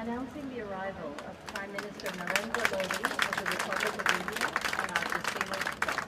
announcing the arrival of Prime Minister Narendra Modi of the Republic of India on our distinguished guest.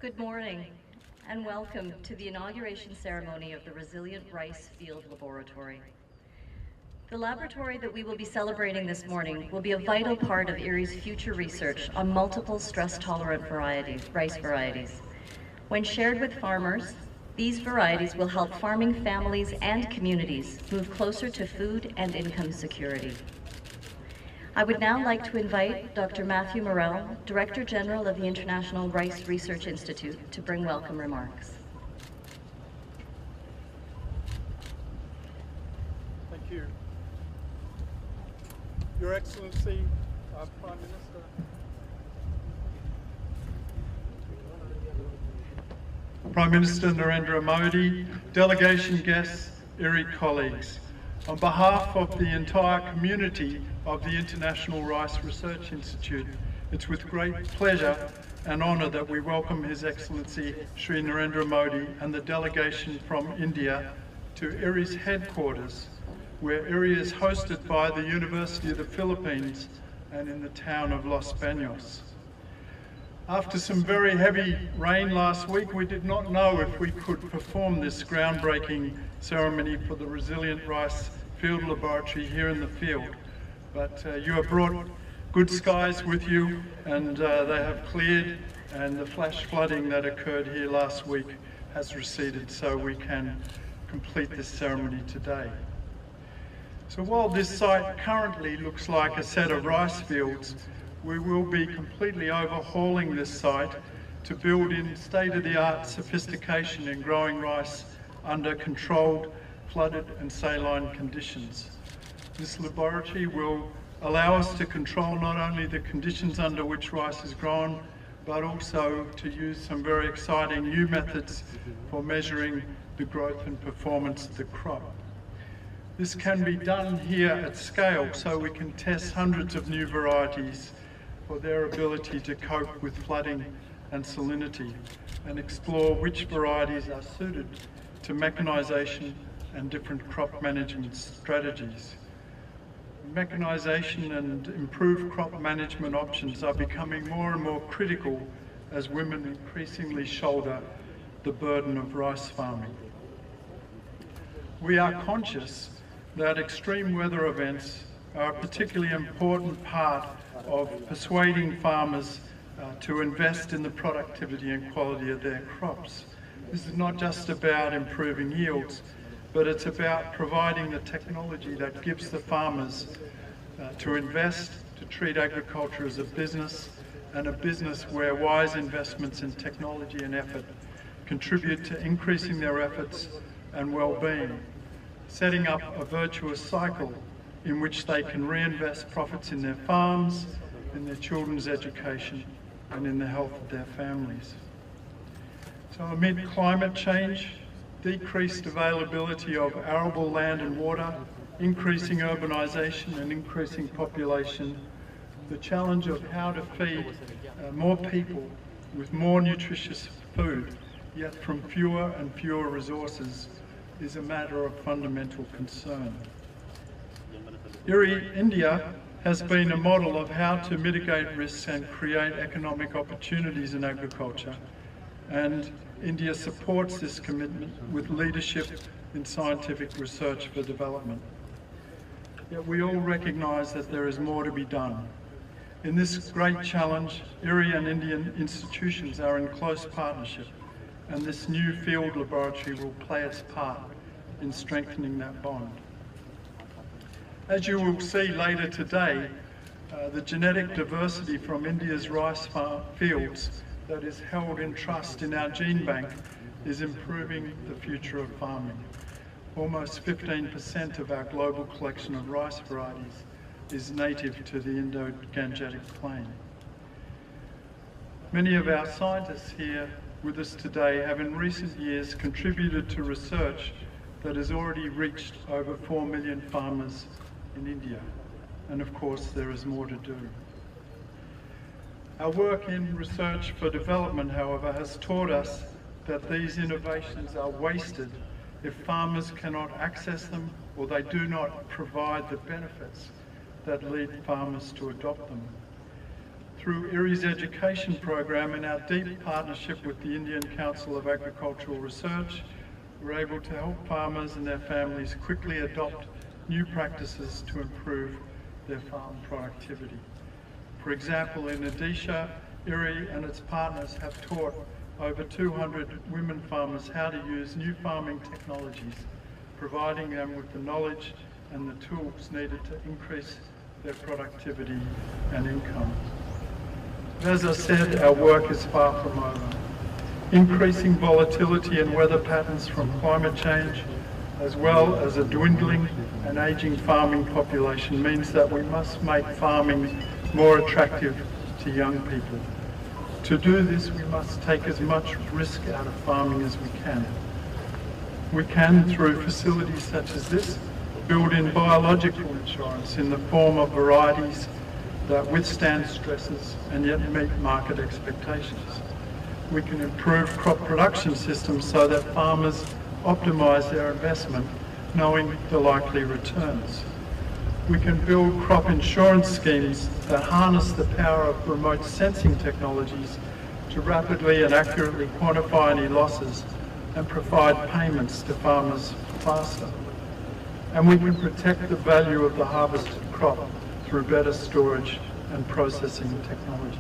Good morning and welcome to the inauguration ceremony of the Resilient Rice Field Laboratory. The laboratory that we will be celebrating this morning will be a vital part of Erie's future research on multiple stress-tolerant rice varieties. When shared with farmers, these varieties will help farming families and communities move closer to food and income security. I would now like to invite Dr. Matthew Morrell, Director General of the International Rice Research Institute, to bring welcome remarks. Thank you. Your Excellency, Prime Minister. Prime Minister Narendra Modi, delegation guests, Erie colleagues. On behalf of the entire community of the International Rice Research Institute, it's with great pleasure and honour that we welcome His Excellency Shri Narendra Modi and the delegation from India to Erie's headquarters, where Erie is hosted by the University of the Philippines and in the town of Los Baños. After some very heavy rain last week, we did not know if we could perform this groundbreaking ceremony for the Resilient Rice Field Laboratory here in the field. But you have brought good skies with you, and they have cleared, and the flash flooding that occurred here last week has receded, so we can complete this ceremony today. So while this site currently looks like a set of rice fields, we will be completely overhauling this site to build in state-of-the-art sophistication in growing rice under controlled, flooded and saline conditions. This laboratory will allow us to control not only the conditions under which rice is grown, but also to use some very exciting new methods for measuring the growth and performance of the crop. This can be done here at scale, so we can test hundreds of new varieties for their ability to cope with flooding and salinity, and explore which varieties are suited to mechanisation and different crop management strategies. Mechanisation and improved crop management options are becoming more and more critical as women increasingly shoulder the burden of rice farming. We are conscious that extreme weather events are a particularly important part of persuading farmers to invest in the productivity and quality of their crops. This is not just about improving yields, but it's about providing the technology that gives the farmers to invest, to treat agriculture as a business, and a business where wise investments in technology and effort contribute to increasing their efforts and well-being, setting up a virtuous cycle in which they can reinvest profits in their farms, in their children's education, and in the health of their families. So amid climate change, decreased availability of arable land and water, increasing urbanisation and increasing population, the challenge of how to feed more people with more nutritious food, yet from fewer and fewer resources, is a matter of fundamental concern. Erie, India has been a model of how to mitigate risks and create economic opportunities in agriculture, and India supports this commitment with leadership in scientific research for development. Yet we all recognise that there is more to be done. In this great challenge, IRRI and Indian institutions are in close partnership, and this new field laboratory will play its part in strengthening that bond. As you will see later today, the genetic diversity from India's rice fields that is held in trust in our gene bank is improving the future of farming. Almost 15% of our global collection of rice varieties is native to the Indo-Gangetic Plain. Many of our scientists here with us today have in recent years contributed to research that has already reached over 4 million farmers in India. And of course, there is more to do. Our work in research for development, however, has taught us that these innovations are wasted if farmers cannot access them or they do not provide the benefits that lead farmers to adopt them. Through IRRI's education program and our deep partnership with the Indian Council of Agricultural Research, we're able to help farmers and their families quickly adopt new practices to improve their farm productivity. For example, in Odisha, IRRI and its partners have taught over 200 women farmers how to use new farming technologies, providing them with the knowledge and the tools needed to increase their productivity and income. As I said, our work is far from over. Increasing volatility in weather patterns from climate change, as well as a dwindling and ageing farming population, means that we must make farming more attractive to young people. To do this, we must take as much risk out of farming as we can. We can, through facilities such as this, build in biological insurance in the form of varieties that withstand stresses and yet meet market expectations. We can improve crop production systems so that farmers optimise their investment, knowing the likely returns. We can build crop insurance schemes that harness the power of remote sensing technologies to rapidly and accurately quantify any losses and provide payments to farmers faster. And we can protect the value of the harvested crop through better storage and processing technologies.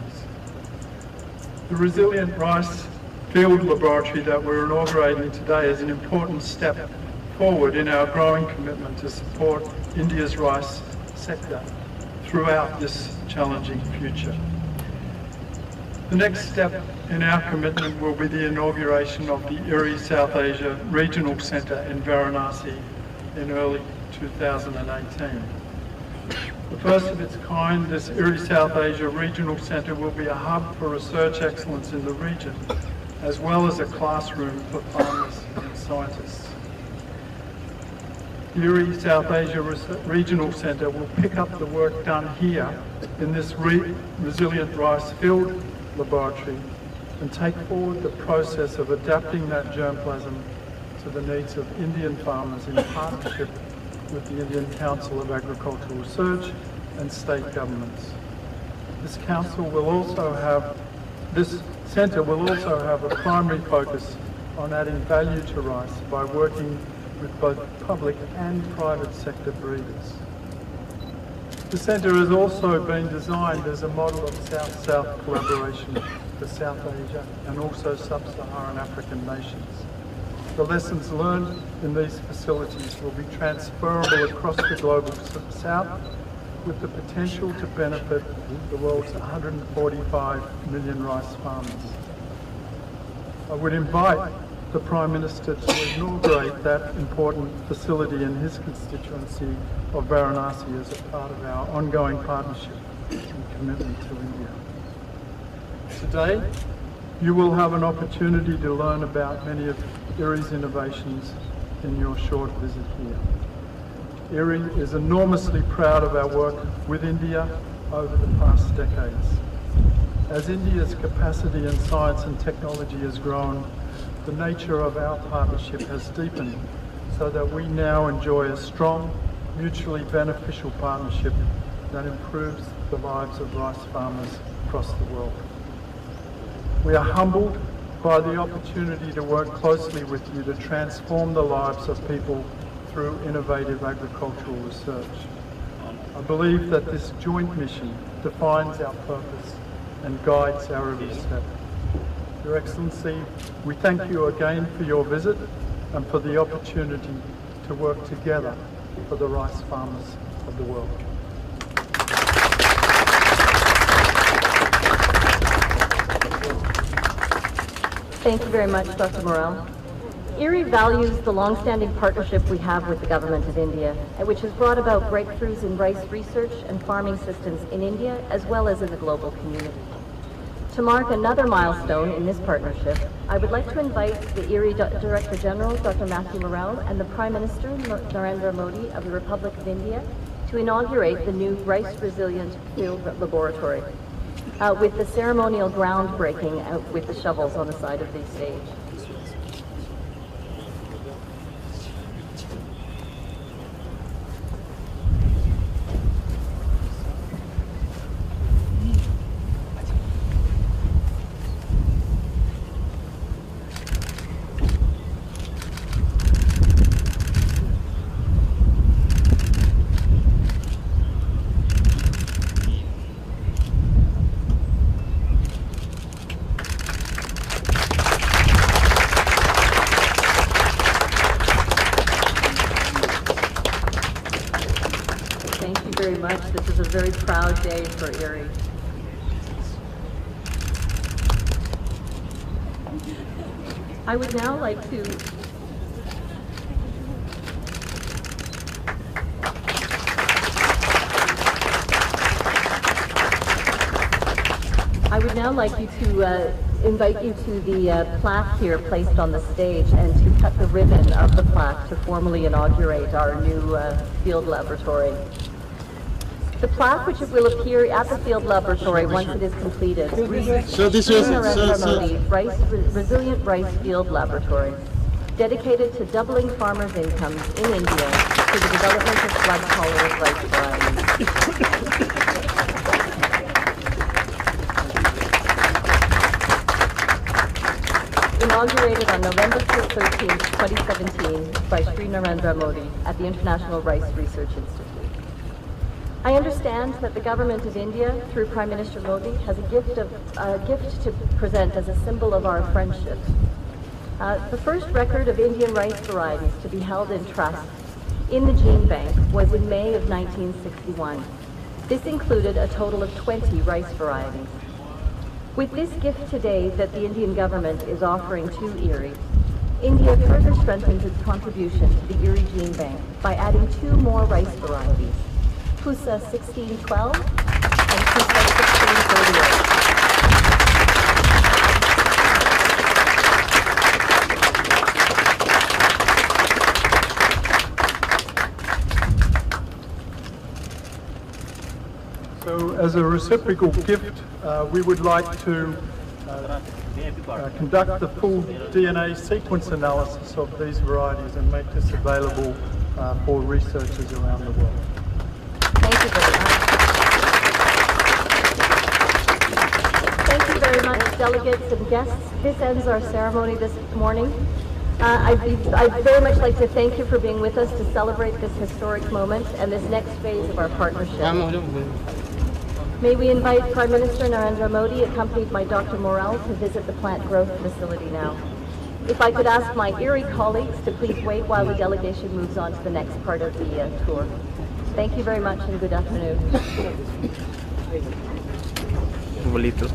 The Resilient Rice Field Laboratory that we're inaugurating today is an important step forward in our growing commitment to support India's rice sector throughout this challenging future. The next step in our commitment will be the inauguration of the IRRI South Asia Regional Centre in Varanasi in early 2018. The first of its kind, this IRRI South Asia Regional Centre will be a hub for research excellence in the region, as well as a classroom for farmers and scientists. The IRRI South Asia Regional Centre will pick up the work done here in this Resilient Rice Field Laboratory and take forward the process of adapting that germplasm to the needs of Indian farmers in partnership with the Indian Council of Agricultural Research and state governments. This centre will also have a primary focus on adding value to rice by working with both public and private sector breeders. The centre has also been designed as a model of South-South collaboration for South Asia and also sub-Saharan African nations. The lessons learned in these facilities will be transferable across the global South with the potential to benefit the world's 145 million rice farmers. I would invite the Prime Minister to inaugurate that important facility in his constituency of Varanasi as a part of our ongoing partnership and commitment to India. Today, you will have an opportunity to learn about many of IRRI's innovations in your short visit here. IRRI is enormously proud of our work with India over the past decades. As India's capacity in science and technology has grown, the nature of our partnership has deepened so that we now enjoy a strong, mutually beneficial partnership that improves the lives of rice farmers across the world. We are humbled by the opportunity to work closely with you to transform the lives of people through innovative agricultural research. I believe that this joint mission defines our purpose and guides our every step. Your Excellency, we thank you again for your visit and for the opportunity to work together for the rice farmers of the world. Thank you very much, Dr. Morel. IRRI values the long-standing partnership we have with the Government of India, which has brought about breakthroughs in rice research and farming systems in India, as well as in the global community. To mark another milestone in this partnership, I would like to invite the IRRI Director General, Dr. Matthew Morel, and the Prime Minister, Narendra Modi of the Republic of India, to inaugurate the new Rice Resilient Field Laboratory, with the ceremonial groundbreaking with the shovels on the side of the stage. Very much. This is a very proud day for IRRI. I would now like to invite you to the plaque here placed on the stage and to cut the ribbon of the plaque to formally inaugurate our new field laboratory. The plaque, which will appear at the field laboratory once it is completed, So this was Resilient Rice Field Laboratory, dedicated to doubling farmers' incomes in India through the development of flood-tolerant rice varieties. Inaugurated on November 13, 2017 by Sri Narendra Modi at the International Rice Research Institute. I understand that the Government of India, through Prime Minister Modi, has a gift to present as a symbol of our friendship. The first record of Indian rice varieties to be held in trust in the Gene Bank was in May of 1961. This included a total of 20 rice varieties. With this gift today that the Indian government is offering to IRRI, India further strengthens its contribution to the IRRI Gene Bank by adding 2 more rice varieties, Pusa 1612 and Pusa 1638. So as a reciprocal gift, we would like to conduct the full DNA sequence analysis of these varieties and make this available for researchers around the world. Thank you very much. Thank you very much, delegates and guests. This ends our ceremony this morning. I'd very much like to thank you for being with us to celebrate this historic moment and this next phase of our partnership. May we invite Prime Minister Narendra Modi, accompanied by Dr. Morel, to visit the plant growth facility now. If I could ask my IRRI colleagues to please wait while the delegation moves on to the next part of the tour. Thank you very much and good afternoon. Bonito.